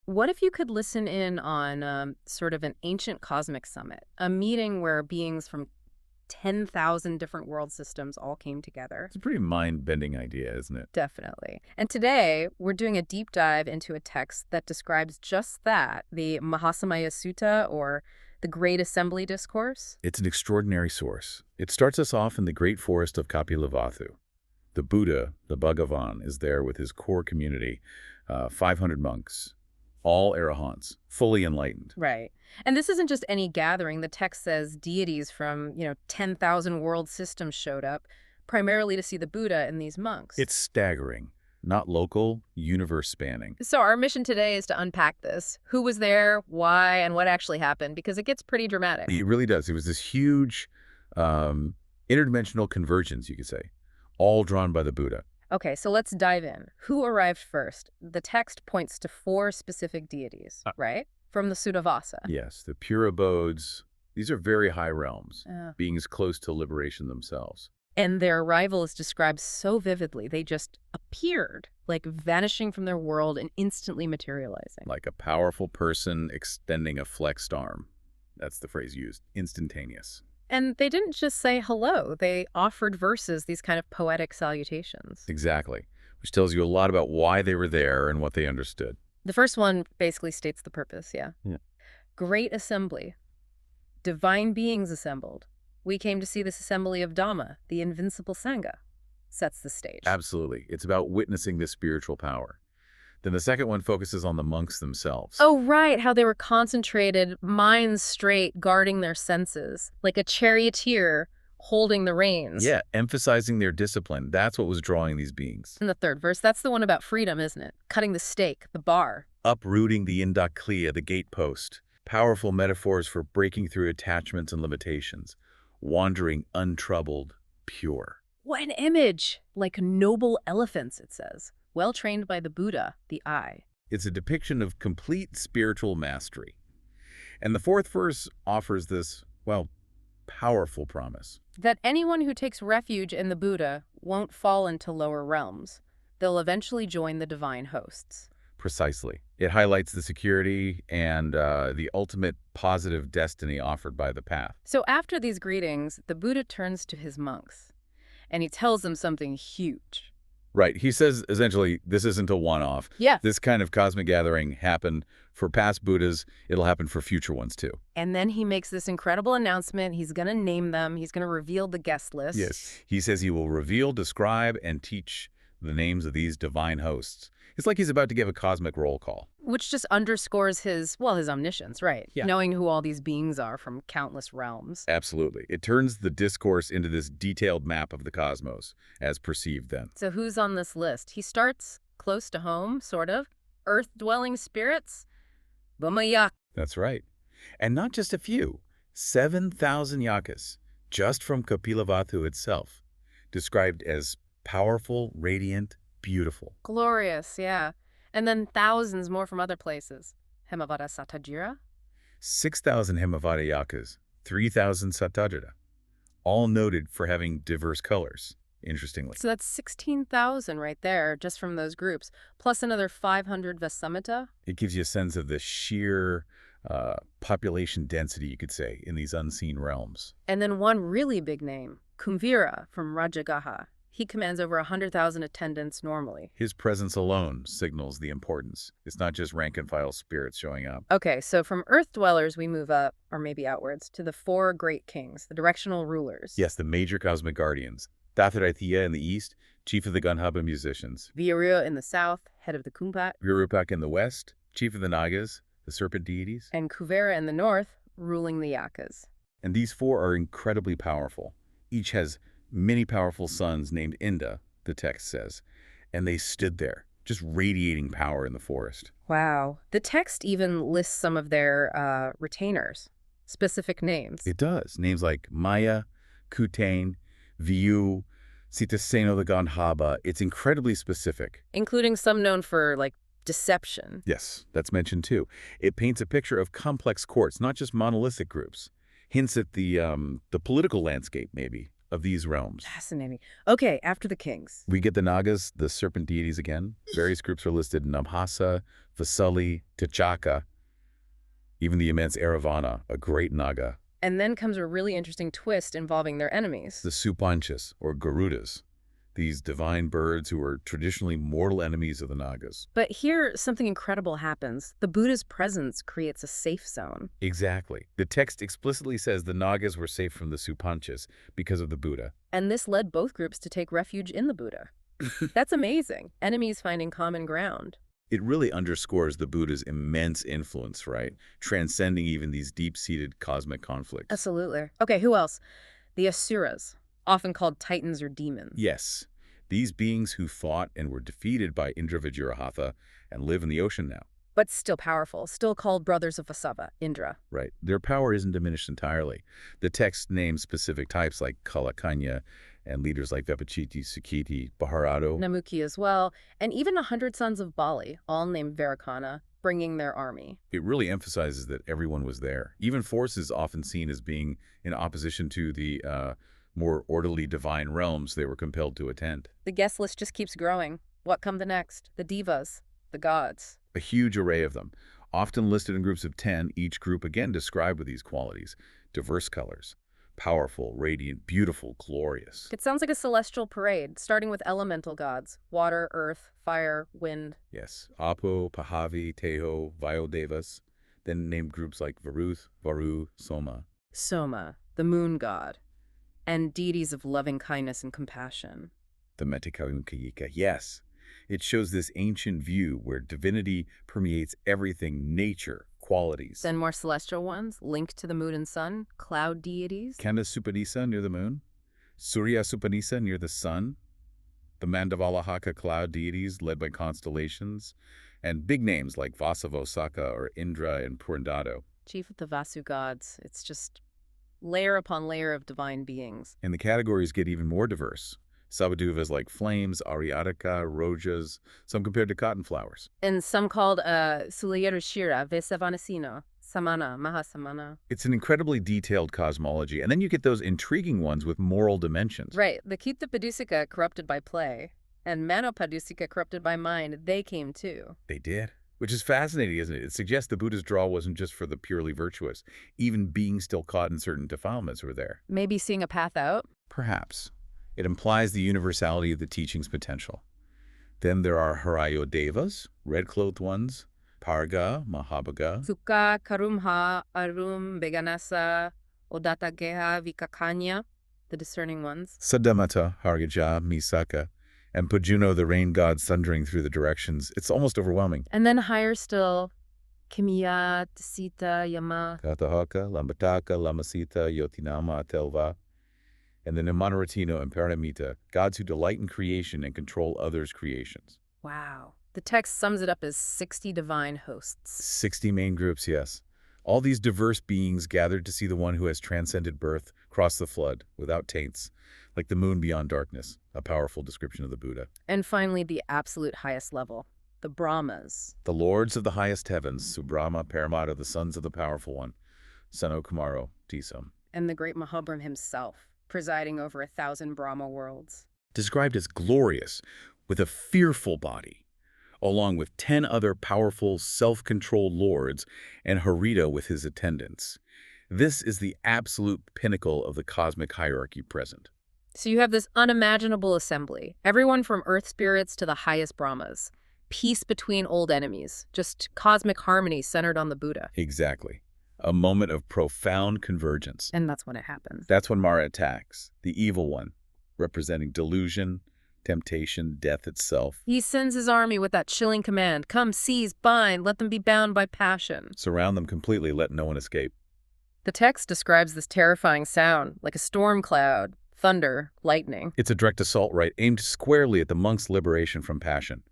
What if you could listen in on sort of an ancient cosmic summit, a meeting where beings from 10,000 different world systems all came together? It's a pretty mind-bending idea, isn't it? Definitely. And today, we're doing a deep dive into a text that describes just that, the Mahāsamayasuttaṃ, or the Great Assembly Discourse. It's an extraordinary source. It starts us off in the great forest of Kapilavatthu. The Buddha, the Bhagavan, is there with his core community, 500 monks, all arahants, fully enlightened. Right. And this isn't just any gathering. The text says deities from, 10,000 world systems showed up, primarily to see the Buddha and these monks. It's staggering. Not local, universe-spanning. So our mission today is to unpack this. Who was there, why, and what actually happened, because it gets pretty dramatic. It really does. It was this huge interdimensional convergence, you could say, all drawn by the Buddha. Okay, so let's dive in. Who arrived first? The text points to 4 specific deities, right? From the Suddhavasa. Yes, the pure abodes. These are very high realms, Yeah. beings close to liberation themselves. And their arrival is described so vividly. They just appeared, like vanishing from their world and instantly materializing. Like a powerful person extending a flexed arm. That's the phrase used, instantaneous. And they didn't just say hello. They offered verses, these kind of poetic salutations. Exactly, which tells you a lot about why they were there and what they understood. The first one basically states the purpose, yeah. Yeah. Great assembly. Divine beings assembled. We came to see this assembly of Dhamma, the invincible Sangha. Sets the stage. Absolutely. It's about witnessing this spiritual power. Then the second one focuses on the monks themselves. Oh, right, how they were concentrated, minds straight, guarding their senses, like a charioteer holding the reins. Yeah, emphasizing their discipline. That's what was drawing these beings. In the third verse, that's the one about freedom, isn't it? Cutting the stake, the bar. Uprooting the indakliya, the gatepost. Powerful metaphors for breaking through attachments and limitations. Wandering untroubled, pure. What an image! Like noble elephants, it says. Well trained by the Buddha, the eye. It's a depiction of complete spiritual mastery. And the fourth verse offers this, well, powerful promise. That anyone who takes refuge in the Buddha won't fall into lower realms. They'll eventually join the divine hosts. Precisely. It highlights the security and the ultimate positive destiny offered by the path. So after these greetings, the Buddha turns to his monks, and he tells them something huge. Right. He says, essentially, this isn't a one-off. Yeah. This kind of cosmic gathering happened for past Buddhas. It'll happen for future ones, too. And then he makes this incredible announcement. He's going to name them. He's going to reveal the guest list. Yes. He says he will reveal, describe, and teach the names of these divine hosts. It's like he's about to give a cosmic roll call. Which just underscores his omniscience, right? Yeah. Knowing who all these beings are from countless realms. Absolutely. It turns the discourse into this detailed map of the cosmos, as perceived then. So who's on this list? He starts close to home, sort of. Earth-dwelling spirits? Bumayak. That's right. And not just a few. 7,000 yakas, just from Kapilavatthu itself, described as powerful, radiant, beautiful. Glorious, yeah. And then thousands more from other places. Hemavata Satajira? 6,000 Hemavata yakas, 3,000 Satajira, all noted for having diverse colors, interestingly. So that's 16,000 right there, just from those groups, plus another 500 Vesamita. It gives you a sense of the sheer population density, you could say, in these unseen realms. And then one really big name, Kumvira from Rajagaha. He commands over 100,000 attendants normally. His presence alone signals the importance. It's not just rank-and-file spirits showing up. Okay, so from Earth dwellers, we move up, or maybe outwards, to the 4 great kings, the directional rulers. Yes, the major cosmic guardians. Datharatiya in the east, chief of the Ganhaba musicians. Virya in the south, head of the Kumpat. Virupak in the west, chief of the Nagas, the serpent deities. And Kuvera in the north, ruling the Yakas. And these 4 are incredibly powerful. Each has many powerful sons named Inda, the text says, and they stood there, just radiating power in the forest. Wow. The text even lists some of their retainers, specific names. It does. Names like Maya, Kutain, Viyu, Sitaseno the Ganhaba. It's incredibly specific. Including some known for, like, deception. Yes, that's mentioned too. It paints a picture of complex courts, not just monolithic groups. Hints at the political landscape, maybe. of these realms. Fascinating. Okay, after the kings. We get the Nagas, the serpent deities again. Various groups are listed: Namhasa, Vasali, Tachaka, even the immense Aravana, a great Naga. And then comes a really interesting twist involving their enemies. The Supanchas, or Garudas, these divine birds who are traditionally mortal enemies of the Nagas. But here, something incredible happens. The Buddha's presence creates a safe zone. Exactly. The text explicitly says the Nagas were safe from the Supanchas because of the Buddha. And this led both groups to take refuge in the Buddha. That's amazing. Enemies finding common ground. It really underscores the Buddha's immense influence, right? Transcending even these deep-seated cosmic conflicts. Absolutely. Okay, who else? The Asuras, often called titans or demons. Yes. These beings who fought and were defeated by Indra Vajrahatha and live in the ocean now. But still powerful, still called brothers of Vasava, Indra. Right. Their power isn't diminished entirely. The text names specific types like Kalakanya and leaders like Vepachiti, Sakiti, Bharado. Namuki as well, and even 100 sons of Bali, all named Vairocana, bringing their army. It really emphasizes that everyone was there. Even forces often seen as being in opposition to the more orderly divine realms they were compelled to attend. The guest list just keeps growing. What come the next? The Devas, the gods. A huge array of them, often listed in groups of 10, each group again described with these qualities. Diverse colors. Powerful, radiant, beautiful, glorious. It sounds like a celestial parade, starting with elemental gods. Water, earth, fire, wind. Yes. Apo, Pahavi, Teho, Devas. Then named groups like Varuth, Varu, Soma. Soma, the moon god. And deities of loving kindness and compassion. The Metikavunkayika, yes. It shows this ancient view where divinity permeates everything, nature, qualities. Then more celestial ones, linked to the moon and sun, cloud deities. Kanda Supanisa near the moon, Surya Supanisa near the sun, the Mandavalahaka cloud deities led by constellations, and big names like Vasavosaka or Indra and Purandado. Chief of the Vasu gods. It's just layer upon layer of divine beings. And the categories get even more diverse. Sabaduvas like flames, Ariadaka, Rojas, some compared to cotton flowers. And some called Sulayarashira, Vesavanasino, Samana, Mahāsamayasuttaṃ. It's an incredibly detailed cosmology. And then you get those intriguing ones with moral dimensions. Right. The Kita Padusika corrupted by play, and Mano Padusika corrupted by mind, they came too. They did. Which is fascinating, isn't it? It suggests the Buddha's draw wasn't just for the purely virtuous. Even beings still caught in certain defilements were there. Maybe seeing a path out? Perhaps. It implies the universality of the teaching's potential. Then there are Harayo Devas, red-clothed ones, Parga, Mahabhaga, Sukha, Karumha, Arum, Beganasa, Odatageha, Vikakanya, the discerning ones. Sadamata, Hargaja, Misaka, and Pajuno, the rain god thundering through the directions. It's almost overwhelming. And then higher still, Kimiya, Sita, Yama. Katahaka, Lambataka, Lamasita, Yotinama, Atelva. And then Manharatino and Paramita, gods who delight in creation and control others' creations. Wow. The text sums it up as 60 divine hosts. 60 main groups, yes. All these diverse beings gathered to see the one who has transcended birth, crossed the flood, without taints, like the moon beyond darkness, a powerful description of the Buddha. And finally, the absolute highest level, the Brahmas. The lords of the highest heavens, Subrahma, Paramata, the sons of the powerful one, Sano Kumaro, Tisam. And the great Mahabram himself, presiding over 1,000 Brahma worlds. Described as glorious, with a fearful body, along with 10 other powerful, self-controlled lords and Harita with his attendants. This is the absolute pinnacle of the cosmic hierarchy present. So you have this unimaginable assembly, everyone from earth spirits to the highest Brahmas. Peace between old enemies, just cosmic harmony centered on the Buddha. Exactly. A moment of profound convergence. And that's when it happens. That's when Mara attacks, the evil one, representing delusion, temptation, death itself. He sends his army with that chilling command, come, seize, bind, let them be bound by passion. Surround them completely, let no one escape. The text describes this terrifying sound, like a storm cloud, thunder, lightning. It's a direct assault, right, aimed squarely at the monks' liberation from passion,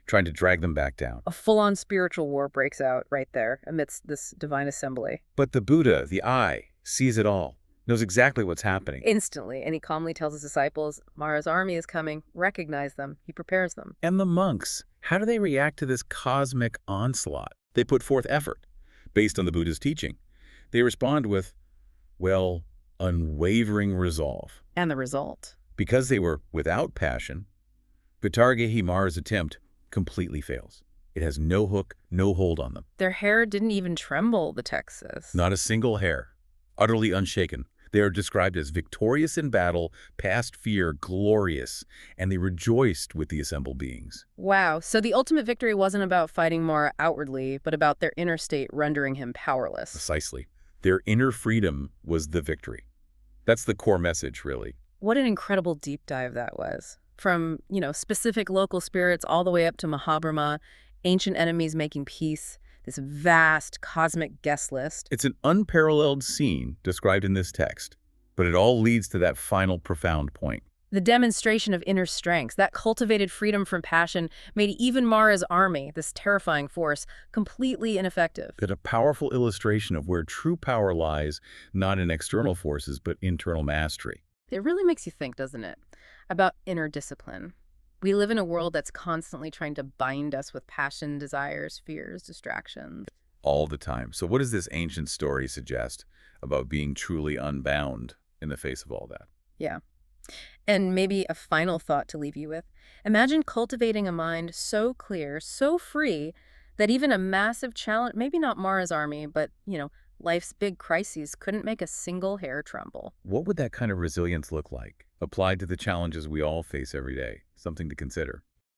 trying to drag them back down. A full-on spiritual war breaks out right there amidst this divine assembly. But the Buddha, the eye, sees it all, knows exactly what's happening. Instantly, and he calmly tells his disciples, Mara's army is coming, recognize them, he prepares them. And the monks, how do they react to this cosmic onslaught? They put forth effort, based on the Buddha's teaching. They respond with, well, unwavering resolve. And the result? Because they were without passion, Vittargahi Mara's attempt completely fails. It has no hook, no hold on them. Their hair didn't even tremble, the text says. Not a single hair. Utterly unshaken. They are described as victorious in battle, past fear, glorious, and they rejoiced with the assembled beings. Wow, so the ultimate victory wasn't about fighting Mara outwardly, but about their inner state rendering him powerless. Precisely. Their inner freedom was the victory. That's the core message, really. What an incredible deep dive that was. From, specific local spirits all the way up to Mahabrahma, ancient enemies making peace, this vast cosmic guest list. It's an unparalleled scene described in this text, but it all leads to that final profound point. The demonstration of inner strength, that cultivated freedom from passion, made even Mara's army, this terrifying force, completely ineffective. It's a powerful illustration of where true power lies, not in external forces, but internal mastery. It really makes you think, doesn't it, about inner discipline. We live in a world that's constantly trying to bind us with passion, desires, fears, distractions. All the time. So what does this ancient story suggest about being truly unbound in the face of all that? Yeah. And maybe a final thought to leave you with. Imagine cultivating a mind so clear, so free, that even a massive challenge, maybe not Mara's army, but, life's big crises couldn't make a single hair tremble. What would that kind of resilience look like, applied to the challenges we all face every day? Something to consider.